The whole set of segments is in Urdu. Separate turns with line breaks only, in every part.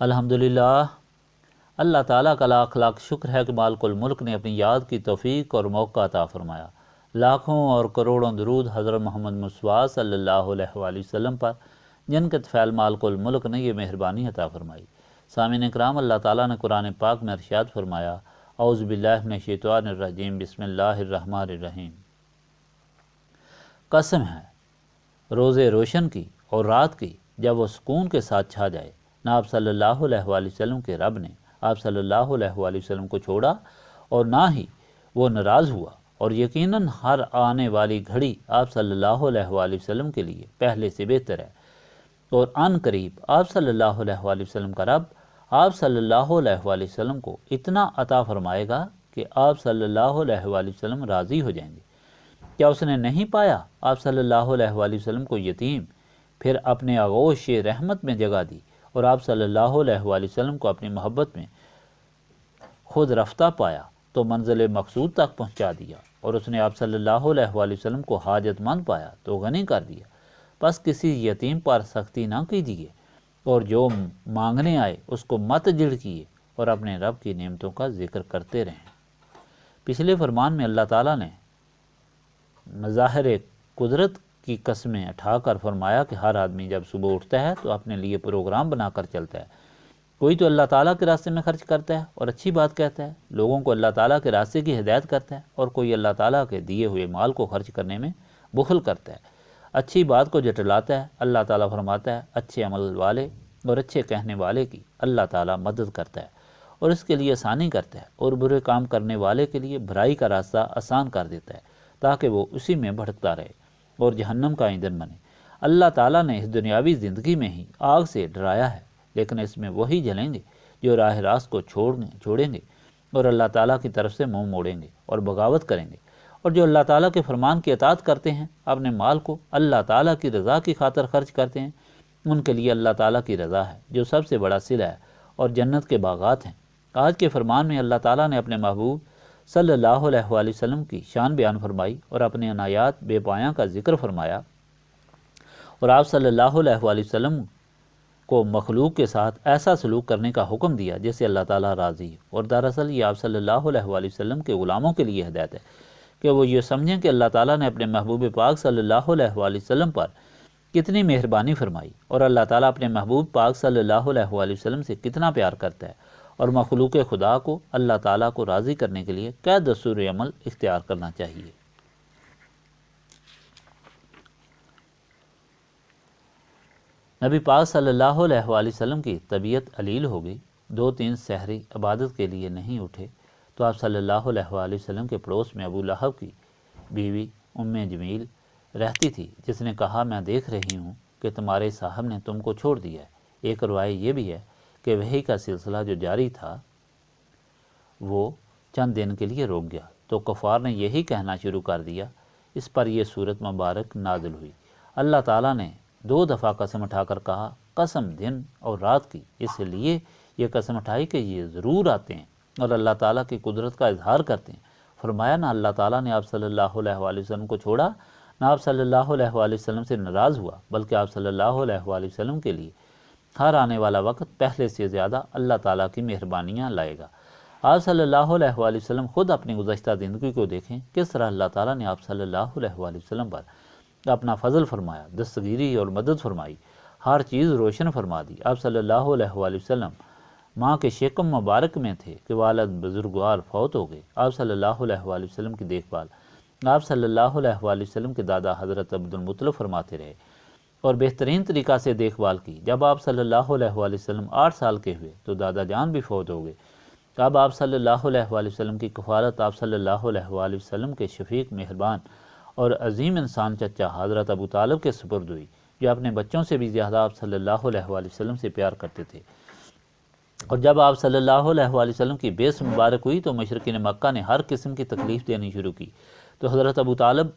الحمدللہ، اللہ تعالیٰ کا لاکھ لاکھ شکر ہے کہ مالک الملک نے اپنی یاد کی توفیق اور موقع عطا فرمایا۔ لاکھوں اور کروڑوں درود حضرت محمد مصطفیٰ صلی اللہ علیہ وآلہ وسلم پر، جن کے طفیل مالک الملک نے یہ مہربانی عطا فرمائی۔ سامعین کرام، اللہ تعالیٰ نے قرآن پاک میں ارشاد فرمایا، اعوذ باللہ من الشیطان الرجیم، بسم اللہ الرحمن الرحیم۔ قسم ہے روزے روشن کی اور رات کی جب وہ سکون کے ساتھ چھا جائے، نہ آپ صلی اللہ علیہ وآلہ وسلم کے رب نے آپ صلی اللہ علیہ وآلہ وسلم کو چھوڑا اور نہ ہی وہ ناراض ہوا، اور یقیناً ہر آنے والی گھڑی آپ صلی اللہ علیہ وآلہ وسلم کے لیے پہلے سے بہتر ہے، اور عن قریب آپ صلی اللہ علیہ وآلہ وسلم کا رب آپ صلی اللہ علیہ وآلہ وسلم کو اتنا عطا فرمائے گا کہ آپ صلی اللہ علیہ وآلہ وسلم راضی ہو جائیں گے۔ کیا اس نے نہیں پایا آپ صلی اللہ علیہ وآلہ وسلم کو یتیم، پھر اپنے آغوش رحمت میں جگہ دی، اور آپ صلی اللہ علیہ وآلہ وسلم کو اپنی محبت میں خود رفتہ پایا تو منزل مقصود تک پہنچا دیا، اور اس نے آپ صلی اللہ علیہ وآلہ وسلم کو حاجت مند پایا تو غنی کر دیا۔ بس کسی یتیم پر سختی نہ کیجیے، اور جو مانگنے آئے اس کو مت جھڑکیے، اور اپنے رب کی نعمتوں کا ذکر کرتے رہیں۔ پچھلے فرمان میں اللہ تعالیٰ نے مظاہر قدرت کی قسمیں اٹھا کر فرمایا کہ ہر آدمی جب صبح اٹھتا ہے تو اپنے لیے پروگرام بنا کر چلتا ہے۔ کوئی تو اللہ تعالیٰ کے راستے میں خرچ کرتا ہے اور اچھی بات کہتا ہے، لوگوں کو اللہ تعالیٰ کے راستے کی ہدایت کرتا ہے، اور کوئی اللہ تعالیٰ کے دیے ہوئے مال کو خرچ کرنے میں بخل کرتا ہے، اچھی بات کو جٹلاتا ہے۔ اللہ تعالیٰ فرماتا ہے اچھے عمل والے اور اچھے کہنے والے کی اللہ تعالیٰ مدد کرتا ہے، اور اس کے لیے آسانی کرتا ہے، اور برے کام کرنے والے کے لیے برائی کا راستہ آسان کر دیتا ہے تاکہ وہ اسی میں بھٹکتا رہے اور جہنم کا ایندھن بنے۔ اللہ تعالیٰ نے اس دنیاوی زندگی میں ہی آگ سے ڈرایا ہے، لیکن اس میں وہی جلیں گے جو راہ راست کو چھوڑیں گے اور اللہ تعالیٰ کی طرف سے منہ موڑیں گے اور بغاوت کریں گے، اور جو اللہ تعالیٰ کے فرمان کی اطاعت کرتے ہیں، اپنے مال کو اللہ تعالیٰ کی رضا کی خاطر خرچ کرتے ہیں، ان کے لیے اللہ تعالیٰ کی رضا ہے جو سب سے بڑا صلہ ہے، اور جنت کے باغات ہیں۔ آج کے فرمان میں اللہ تعالیٰ نے اپنے محبوب صلی اللہ علیہ وآلہ وسلم کی شان بیان فرمائی اور اپنے عنایات بے پایاں کا ذکر فرمایا، اور آپ صلی اللہ علیہ وآلہ وسلم کو مخلوق کے ساتھ ایسا سلوک کرنے کا حکم دیا جس سے اللہ تعالیٰ راضی ہو۔ اور دراصل یہ آپ صلی اللہ علیہ وآلہ وسلم کے غلاموں کے لیے ہدایت ہے کہ وہ یہ سمجھیں کہ اللہ تعالیٰ نے اپنے محبوب پاک صلی اللہ علیہ وآلہ وسلم پر کتنی مہربانی فرمائی، اور اللہ تعالیٰ اپنے محبوب پاک صلی اللہ علیہ وآلہ وسلم سے کتنا پیار کرتا ہے، اور مخلوق خدا کو اللہ تعالیٰ کو راضی کرنے کے لیے کیا دستور عمل اختیار کرنا چاہیے۔ نبی پاک صلی اللہ علیہ وآلہ وسلم کی طبیعت علیل ہو گئی، 2-3 سحری عبادت کے لیے نہیں اٹھے تو آپ صلی اللہ علیہ وآلہ وسلم کے پڑوس میں ابو لہب کی بیوی ام جمیل رہتی تھی، جس نے کہا میں دیکھ رہی ہوں کہ تمہارے صاحب نے تم کو چھوڑ دیا ہے۔ ایک روایت یہ بھی ہے کہ وحی کا سلسلہ جو جاری تھا وہ چند دن کے لیے رک گیا تو کفار نے یہی کہنا شروع کر دیا۔ اس پر یہ صورت مبارک نازل ہوئی۔ اللہ تعالیٰ نے 2 دفعہ قسم اٹھا کر کہا، قسم دن اور رات کی، اس لیے یہ قسم اٹھائی کہ یہ ضرور آتے ہیں اور اللہ تعالیٰ کی قدرت کا اظہار کرتے ہیں۔ فرمایا نہ اللہ تعالیٰ نے آپ صلی اللہ علیہ وآلہ وسلم کو چھوڑا، نہ آپ صلی اللہ علیہ وآلہ وسلم سے ناراض ہوا، بلکہ آپ صلی اللہ علیہ وآلہ وسلم کے لیے ہر آنے والا وقت پہلے سے زیادہ اللہ تعالیٰ کی مہربانیاں لائے گا۔ آپ صلی اللہ علیہ وآلہ وسلم خود اپنی گزشتہ زندگی کو دیکھیں، کس طرح اللہ تعالیٰ نے آپ صلی اللہ علیہ وآلہ وسلم پر اپنا فضل فرمایا، دستگیری اور مدد فرمائی، ہر چیز روشن فرما دی۔ آپ صلی اللہ علیہ وآلہ وسلم ماں کے شکم مبارک میں تھے کہ والد بزرگوار فوت ہو گئے۔ آپ صلی اللہ علیہ وآلہ وسلم کی دیکھ بھال آپ صلی اللہ علیہ وآلہ وسلم کے دادا حضرت عبد المطلب فرماتے رہے اور بہترین طریقہ سے دیکھ بھال کی۔ جب آپ صلی اللہ علیہ وآلہ وسلم 8 سال کے ہوئے تو دادا جان بھی فوت ہو گئے۔ اب آپ صلی اللہ علیہ وآلہ وسلم کی کفالت آپ صلی اللہ علیہ وآلہ وسلم کے شفیق، مہربان اور عظیم انسان چچا حضرت ابو طالب کے سپرد ہوئی، جو اپنے بچوں سے بھی زیادہ آپ صلی اللہ علیہ وآلہ وسلم سے پیار کرتے تھے۔ اور جب آپ صلی اللہ علیہ وآلہ وسلم کی بیعت مبارک ہوئی تو مشرکین مکہ نے ہر قسم کی تکلیف دینی شروع کی، تو حضرت ابو طالب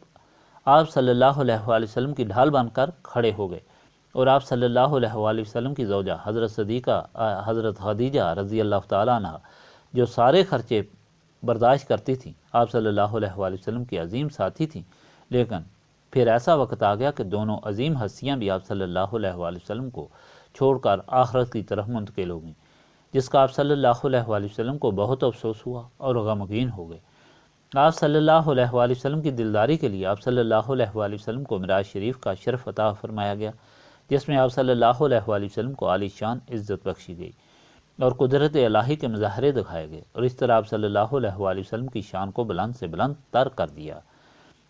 آپ صلی اللہ علیہ وآلہ وسلم کی ڈھال بن کر کھڑے ہو گئے، اور آپ صلی اللہ علیہ وآلہ وسلم کی زوجہ حضرت صدیقہ حضرت خدیجہ رضی اللہ تعالیٰ عنہ، جو سارے خرچے برداشت کرتی تھیں، آپ صلی اللہ علیہ وآلہ وسلم کی عظیم ساتھی تھیں، لیکن پھر ایسا وقت آ گیا کہ دونوں عظیم ہستیاں بھی آپ صلی اللہ علیہ وآلہ وسلم کو چھوڑ کر آخرت کی طرف منتقل ہو گئیں، جس کا آپ صلی اللہ علیہ وآلہ وسلم کو بہت افسوس ہوا اور غمگین ہو گئے۔ آپ صلی اللہ علیہ وآلہ وسلم کی دلداری کے لیے آپ صلی اللہ علیہ وآلہ وسلم کو معراج شریف کا شرف عطا فرمایا گیا، جس میں آپ صلی اللہ علیہ وآلہ وسلم کو عالی شان عزت بخشی گئی اور قدرت الہی کے مظاہرے دکھائے گئے، اور اس طرح آپ صلی اللہ علیہ وآلہ وسلم کی شان کو بلند سے بلند تر کر دیا۔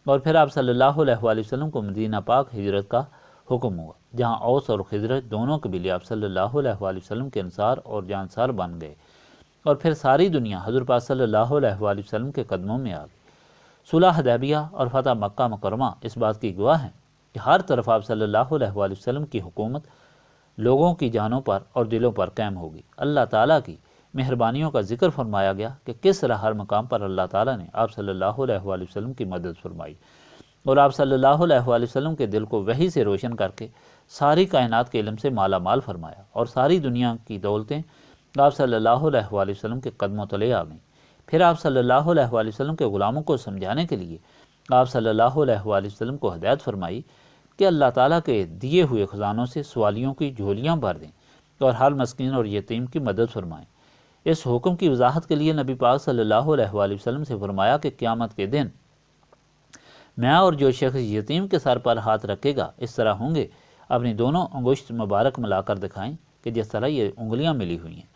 اور پھر آپ صلی اللہ علیہ وآلہ وسلم کو مدینہ پاک ہجرت کا حکم ہوا، جہاں اوس اور خزرج دونوں قبیلے آپ صلی اللہ علیہ وآلہ وسلم کے انصار اور جانصار بن گئے، اور پھر ساری دنیا حضور پاک صلی اللہ علیہ وآلہ وسلم کے قدموں میں آ گئی۔ صلح حدیبیہ اور فتح مکہ مکرمہ اس بات کی گواہ ہیں کہ ہر طرف آپ صلی اللہ علیہ وآلہ وسلم کی حکومت لوگوں کی جانوں پر اور دلوں پر قائم ہوگی۔ اللہ تعالیٰ کی مہربانیوں کا ذکر فرمایا گیا کہ کس طرح ہر مقام پر اللہ تعالیٰ نے آپ صلی اللہ علیہ وآلہ وسلم کی مدد فرمائی، اور آپ صلی اللہ علیہ وآلہ وسلم کے دل کو وحی سے روشن کر کے ساری کائنات کے علم سے مالا مال فرمایا، اور ساری دنیا کی دولتیں آپ صلی اللہ علیہ وآلہ وسلم کے قدموں تلے آ گئیں۔ پھر آپ صلی اللہ علیہ وآلہ وسلم کے غلاموں کو سمجھانے کے لیے آپ صلی اللہ علیہ وآلہ وسلم کو ہدایت فرمائی کہ اللہ تعالیٰ کے دیے ہوئے خزانوں سے سوالیوں کی جھولیاں بھر دیں اور ہر مسکین اور یتیم کی مدد فرمائیں۔ اس حکم کی وضاحت کے لیے نبی پاک صلی اللہ علیہ وآلہ وسلم سے فرمایا کہ قیامت کے دن میں اور جو شخص یتیم کے سر پر ہاتھ رکھے گا اس طرح ہوں گے اپنی دونوں انگشت مبارک ملا کر دکھائیں کہ جس طرح یہ انگلیاں ملی ہوئی ہیں۔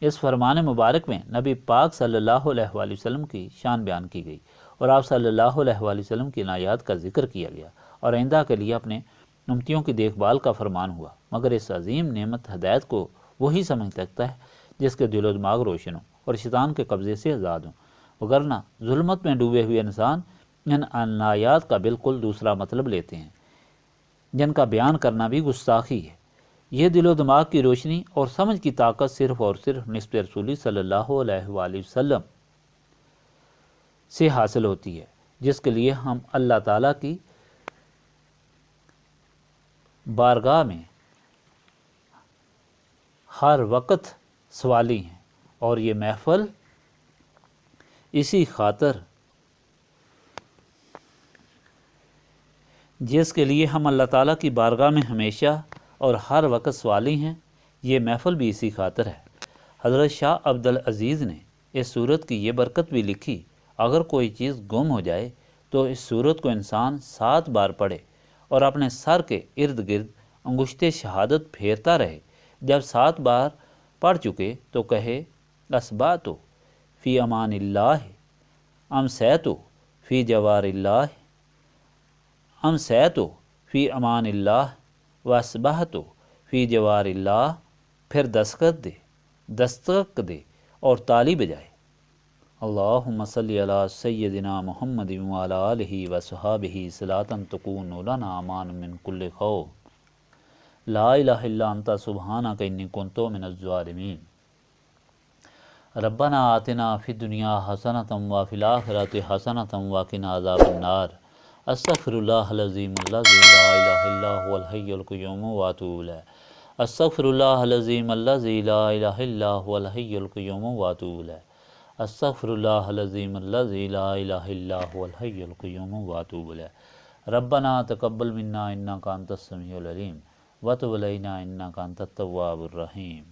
اس فرمان مبارک میں نبی پاک صلی اللہ علیہ وآلہ وسلم کی شان بیان کی گئی، اور آپ صلی اللہ علیہ وآلہ وسلم کی عنایات کا ذکر کیا گیا، اور آئندہ کے لیے اپنے امتیوں کی دیکھ بھال کا فرمان ہوا۔ مگر اس عظیم نعمت ہدایت کو وہی سمجھ سکتا ہے جس کے دل و دماغ روشن ہوں اور شیطان کے قبضے سے آزاد ہوں، وگرنہ ظلمت میں ڈوبے ہوئے انسان ان عنایات کا بالکل دوسرا مطلب لیتے ہیں، جن کا بیان کرنا بھی گستاخی ہے۔ یہ دل و دماغ کی روشنی اور سمجھ کی طاقت صرف اور صرف نسبت رسولی صلی اللہ علیہ وآلہ وسلم سے حاصل ہوتی ہے، جس کے لیے ہم اللہ تعالیٰ کی بارگاہ میں ہر وقت سوالی ہیں، اور یہ محفل اسی خاطر جس کے لیے ہم اللہ تعالیٰ کی بارگاہ میں ہمیشہ اور ہر وقت سوالی ہیں، یہ محفل بھی اسی خاطر ہے۔ حضرت شاہ عبدالعزیز نے اس سورت کی یہ برکت بھی لکھی: اگر کوئی چیز گم ہو جائے تو اس سورت کو انسان 7 بار پڑھے اور اپنے سر کے ارد گرد انگشت شہادت پھیرتا رہے۔ جب 7 بار پڑھ چکے تو کہے: اصبحت فی امان اللہ، امسیت فی جوار اللہ، امسیت فی امان اللہ واصبحت فی جوار اللہ۔ پھر دستک دے اور تالی بجائے: اللہم صلی علی سیدنا محمد وعلی آلہ وصحابہ صلاۃ تکون لنا امان من کل خوف، لا الہ الا انت سبحانک انی کنت من الظالمین۔ ربنا آتنا فی الدنیا حسنۃ وفی الآخرۃ حسنۃ وقنا عذاب النار۔ استغفر اللہ العظیم الذی لا الہ الا هو الحی القیوم واتوب الیہ۔ استغفر اللہ العظیم الذی لا الہ الا هو الحی القیوم واتوب الیہ۔ استغفر اللہ العظیم الذی لا الہ الا هو الحی القیوم واتوب الیہ۔ ربنا تقبل منا انک انت السمیع العلیم وتب علینا انک انت التواب الرحیم۔